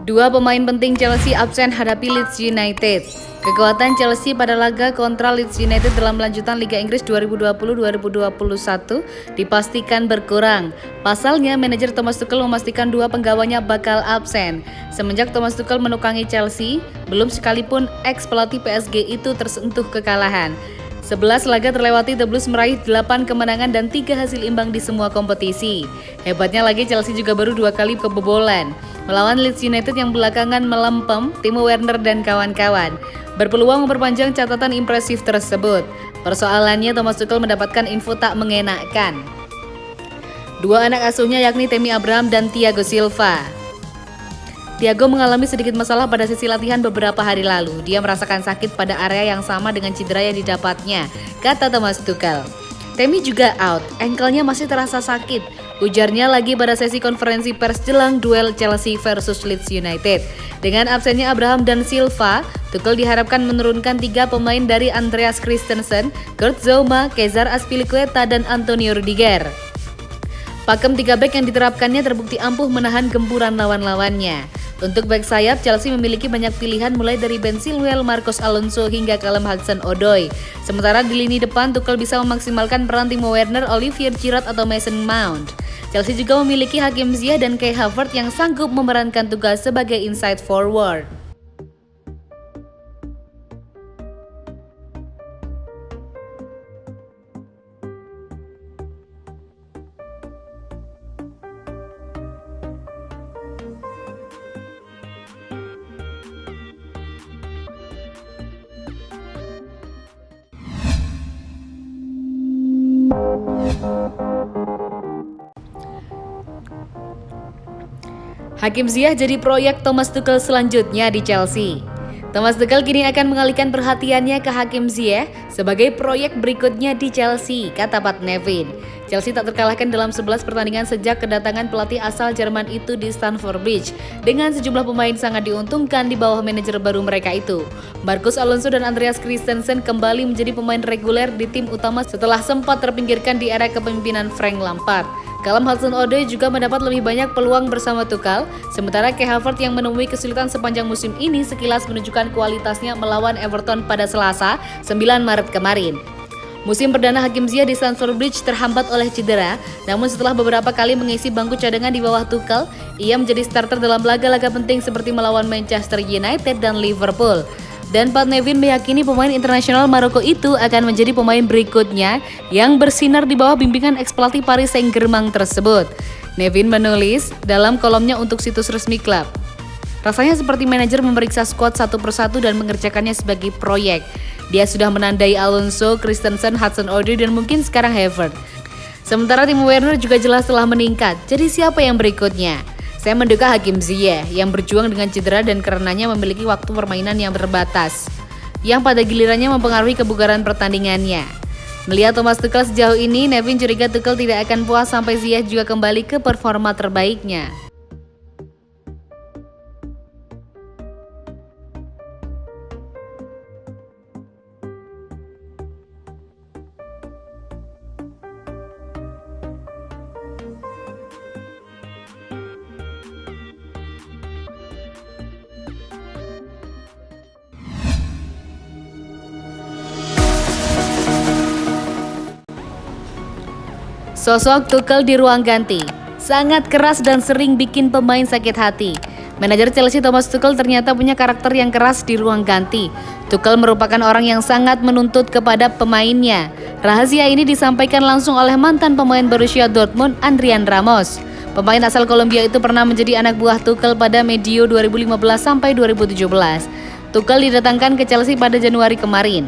Dua pemain penting Chelsea absen hadapi Leeds United. Kekuatan Chelsea pada laga kontra Leeds United dalam lanjutan Liga Inggris 2020-2021 dipastikan berkurang. Pasalnya, manajer Thomas Tuchel memastikan dua penggawanya bakal absen. Semenjak Thomas Tuchel menukangi Chelsea, belum sekalipun ex-pelatih PSG itu tersentuh kekalahan. 11 laga terlewati, The Blues meraih 8 kemenangan dan 3 hasil imbang di semua kompetisi. Hebatnya lagi, Chelsea juga baru 2 kali kebobolan melawan Leeds United yang belakangan melempem Timo Werner dan kawan-kawan. Berpeluang memperpanjang catatan impresif tersebut. Persoalannya, Thomas Tuchel mendapatkan info tak mengenakan. Dua anak asuhnya yakni Tammy Abraham dan Thiago Silva. Thiago mengalami sedikit masalah pada sesi latihan beberapa hari lalu. Dia merasakan sakit pada area yang sama dengan cedera yang didapatnya, kata Thomas Tuchel. Tammy juga out, ankle-nya masih terasa sakit, ujarnya lagi pada sesi konferensi pers jelang duel Chelsea versus Leeds United. Dengan absennya Abraham dan Silva, Tuchel diharapkan menurunkan 3 pemain dari Andreas Christensen, Kurt Zouma, Cesar Azpilicueta, dan Antonio Rudiger. Pakem 3 bek yang diterapkannya terbukti ampuh menahan gempuran lawan-lawannya. Untuk bek sayap, Chelsea memiliki banyak pilihan mulai dari Ben Chilwell, Marcos Alonso hingga Callum Hudson-Odoi. Sementara di lini depan, Tuchel bisa memaksimalkan peran Timo Werner, Olivier Giroud atau Mason Mount. Chelsea juga memiliki Hakim Ziyech dan Kai Havertz yang sanggup memerankan tugas sebagai inside forward. Hakim Ziyech jadi proyek Thomas Tuchel selanjutnya di Chelsea. Thomas Tuchel kini akan mengalihkan perhatiannya ke Hakim Ziyech sebagai proyek berikutnya di Chelsea, kata Pat Nevin. Chelsea tak terkalahkan dalam 11 pertandingan sejak kedatangan pelatih asal Jerman itu di Stamford Bridge. Dengan sejumlah pemain sangat diuntungkan di bawah manajer baru mereka itu. Marcos Alonso dan Andreas Christensen kembali menjadi pemain reguler di tim utama setelah sempat terpinggirkan di era kepemimpinan Frank Lampard. Callum Hudson-Odoi juga mendapat lebih banyak peluang bersama Tuchel, sementara Kai Havertz yang menemui kesulitan sepanjang musim ini sekilas menunjukkan kualitasnya melawan Everton pada Selasa, 9 Maret kemarin. Musim perdana Hakim Ziyech di Stamford Bridge terhambat oleh cedera, namun setelah beberapa kali mengisi bangku cadangan di bawah Tuchel, ia menjadi starter dalam laga-laga penting seperti melawan Manchester United dan Liverpool. Dan Pat Nevin meyakini pemain internasional Maroko itu akan menjadi pemain berikutnya yang bersinar di bawah bimbingan ex-pelatih Paris Saint-Germain tersebut. Nevin menulis dalam kolomnya untuk situs resmi klub. Rasanya seperti manajer memeriksa skuad satu persatu dan mengerjakannya sebagai proyek. Dia sudah menandai Alonso, Christensen, Hudson-Odoi dan mungkin sekarang Havertz. Sementara Timo Werner juga jelas telah meningkat. Jadi siapa yang berikutnya? Saya menduga Hakim Ziyech yang berjuang dengan cedera dan karenanya memiliki waktu permainan yang terbatas, yang pada gilirannya mempengaruhi kebugaran pertandingannya. Melihat Thomas Tuchel sejauh ini, Nevin curiga Tuchel tidak akan puas sampai Ziyech juga kembali ke performa terbaiknya. Sosok Tuchel di ruang ganti sangat keras dan sering bikin pemain sakit hati. Manajer Chelsea Thomas Tuchel ternyata punya karakter yang keras di ruang ganti. Tuchel merupakan orang yang sangat menuntut kepada pemainnya. Rahasia ini disampaikan langsung oleh mantan pemain Borussia Dortmund, Adrian Ramos. Pemain asal Kolombia itu pernah menjadi anak buah Tuchel pada medio 2015 sampai 2017. Tuchel didatangkan ke Chelsea pada Januari kemarin.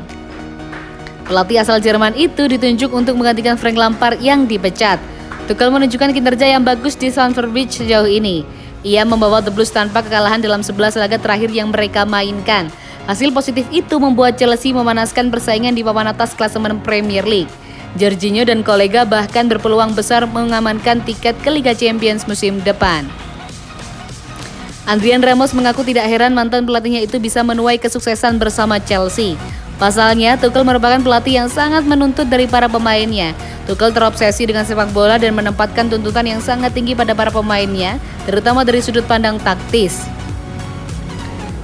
Pelatih asal Jerman itu ditunjuk untuk menggantikan Frank Lampard yang dipecat. Tuchel menunjukkan kinerja yang bagus di Stamford Bridge sejauh ini. Ia membawa The Blues tanpa kekalahan dalam 11 laga terakhir yang mereka mainkan. Hasil positif itu membuat Chelsea memanaskan persaingan di papan atas klasemen Premier League. Jorginho dan kolega bahkan berpeluang besar mengamankan tiket ke Liga Champions musim depan. Adrian Ramos mengaku tidak heran mantan pelatihnya itu bisa menuai kesuksesan bersama Chelsea. Pasalnya, Tuchel merupakan pelatih yang sangat menuntut dari para pemainnya. Tuchel terobsesi dengan sepak bola dan menempatkan tuntutan yang sangat tinggi pada para pemainnya, terutama dari sudut pandang taktis.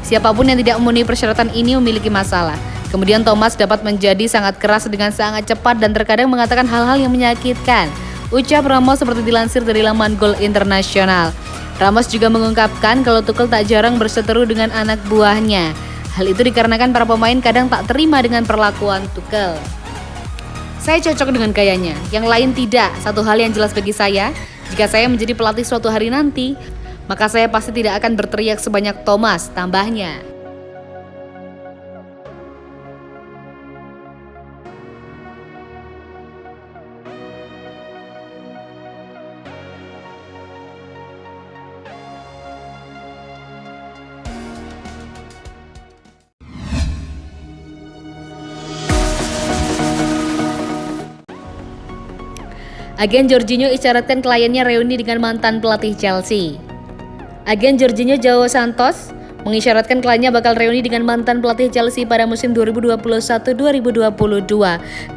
Siapapun yang tidak memenuhi persyaratan ini memiliki masalah. Kemudian Thomas dapat menjadi sangat keras dengan sangat cepat dan terkadang mengatakan hal-hal yang menyakitkan. Ucap Ramos seperti dilansir dari laman Gol Internasional. Ramos juga mengungkapkan kalau Tuchel tak jarang berseteru dengan anak buahnya. Hal itu dikarenakan para pemain kadang tak terima dengan perlakuan Tuchel. Saya cocok dengan gayanya, yang lain tidak. Satu hal yang jelas bagi saya, jika saya menjadi pelatih suatu hari nanti, maka saya pasti tidak akan berteriak sebanyak Thomas, tambahnya. Agen Jorginho isyaratkan kliennya reuni dengan mantan pelatih Chelsea. Agen Jorginho João Santos mengisyaratkan kliennya bakal reuni dengan mantan pelatih Chelsea pada musim 2021-2022.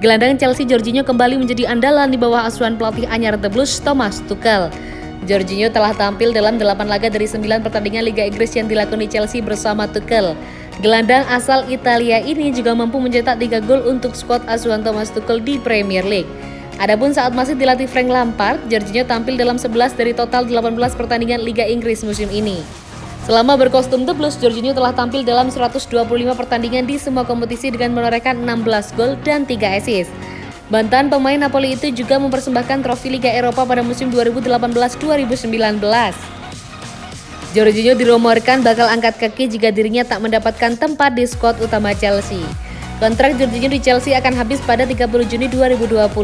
Gelandang Chelsea Jorginho kembali menjadi andalan di bawah asuhan pelatih anyar The Blues Thomas Tuchel. Jorginho telah tampil dalam 8 laga dari 9 pertandingan Liga Inggris yang dilakoni Chelsea bersama Tuchel. Gelandang asal Italia ini juga mampu mencetak 3 gol untuk skuad asuhan Thomas Tuchel di Premier League. Adapun saat masih dilatih Frank Lampard, Jorginho tampil dalam 11 dari total 18 pertandingan Liga Inggris musim ini. Selama berkostum The Blues, Jorginho telah tampil dalam 125 pertandingan di semua kompetisi dengan menorehkan 16 gol dan 3 assist. Mantan pemain Napoli itu juga mempersembahkan trofi Liga Eropa pada musim 2018-2019. Jorginho dirumorkan bakal angkat kaki jika dirinya tak mendapatkan tempat di skuad utama Chelsea. Kontrak Jorginho di Chelsea akan habis pada 30 Juni 2023.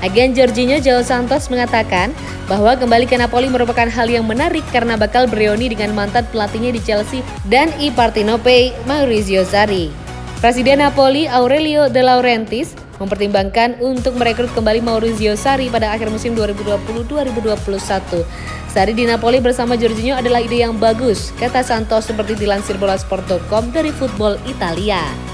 Agen Jorginho João Santos mengatakan bahwa kembali ke Napoli merupakan hal yang menarik karena bakal bereuni dengan mantan pelatihnya di Chelsea dan i Partenope Maurizio Sarri. Presiden Napoli Aurelio De Laurentiis mempertimbangkan untuk merekrut kembali Maurizio Sarri pada akhir musim 2020-2021. Sarri di Napoli bersama Jorginho adalah ide yang bagus, kata Santos seperti dilansir bolasport.com dari Football Italia.